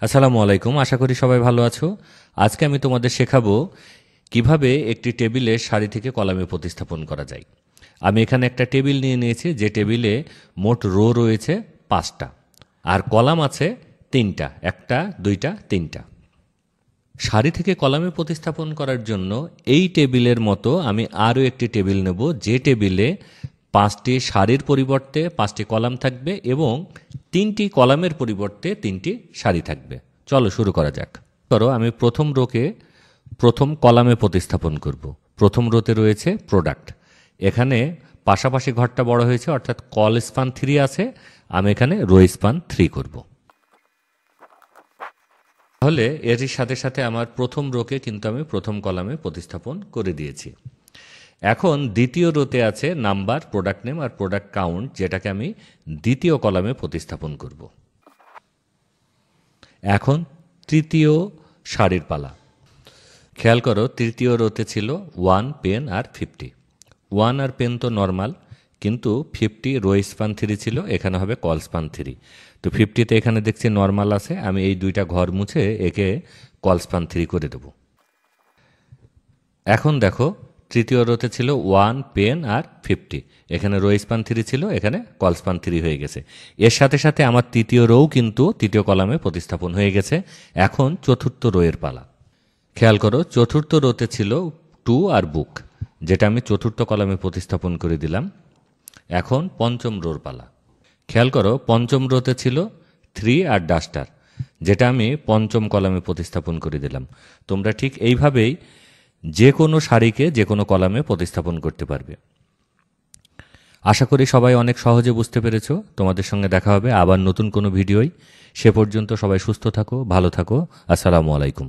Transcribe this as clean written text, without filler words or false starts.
আসসালামু আলাইকুম। আশা করি সবাই ভালো আছো। আজকে আমি তোমাদের শেখাবো কিভাবে একটি টেবিলে সারি থেকে কলামে প্রতিস্থাপন করা যায়। আমি এখানে একটা টেবিল নিয়ে নিয়েছি, যে টেবিলে মোট রো রয়েছে 5টা আর কলাম আছে 3টা, 1টা 2টা 3টা। সারি থেকে কলামে প্রতিস্থাপন করার জন্য এই টেবিলের মতো আমি আরও একটি টেবিল নেব, যে টেবিলে 5টি সারির পরিবর্তে 5টি কলাম থাকবে এবং 3টি কলামের পরিবর্তে 3টি সারি থাকবে। চলো শুরু করা যাক। ধরো আমি প্রথম রোকে প্রথম কলামে প্রতিস্থাপন করব। প্রথম রোতে রয়েছে প্রোডাক্ট, এখানে পাশাপাশি ঘরটা বড় হয়েছে, অর্থাৎ কল স্পান 3 আছে, আমি এখানে রো স্পান 3 করব। তাহলে এর সাথে সাথে আমার প্রথম রোকে কিন্তু আমি প্রথম কলামে প্রতিস্থাপন করে দিয়েছি। এখন দ্বিতীয় রোতে আছে নাম্বার, প্রোডাক্ট নেম আর প্রোডাক্ট কাউন্ট, যেটাকে আমি দ্বিতীয় কলামে প্রতিস্থাপন করব। এখন তৃতীয় সারির পালা। খেয়াল করো, তৃতীয় রোতে ছিল 1 পেন আর 50। 1 আর পেন তো নর্মাল, কিন্তু 50 রো স্পান 3 ছিল, এখানে হবে কল স্পান 3। তো 50তে এখানে দেখছি নর্মাল আছে, আমি এই দুইটা ঘর মুছে একে কল স্পান 3 করে দেব। এখন দেখো, তৃতীয় রোতে ছিল 1 পেন আর 50, এখানে রো স্পান 3 ছিল, এখানে কল স্পান 3 হয়ে গেছে। এর সাথে সাথে আমার তৃতীয় রোও কিন্তু তৃতীয় কলামে প্রতিস্থাপন হয়ে গেছে। এখন চতুর্থ রোয়ের পালা। খেয়াল করো, চতুর্থ রোতে ছিল 2 আর বুক, যেটা আমি চতুর্থ কলামে প্রতিস্থাপন করে দিলাম। এখন পঞ্চম রোর পালা। খেয়াল করো, পঞ্চম রোতে ছিল 3 আর ডাস্টার, যেটা আমি পঞ্চম কলামে প্রতিস্থাপন করে দিলাম। তোমরা ঠিক এইভাবেই যে কোনো সারিকে যে কোনো কলামে প্রতিস্থাপন করতে পারবে। আশা করি সবাই অনেক সহজে বুঝতে পেরেছো। তোমাদের সঙ্গে দেখা হবে আবার নতুন কোনো ভিডিওয়। সে পর্যন্ত সবাই সুস্থ থাকো, ভালো থাকো। আসসালামু আলাইকুম।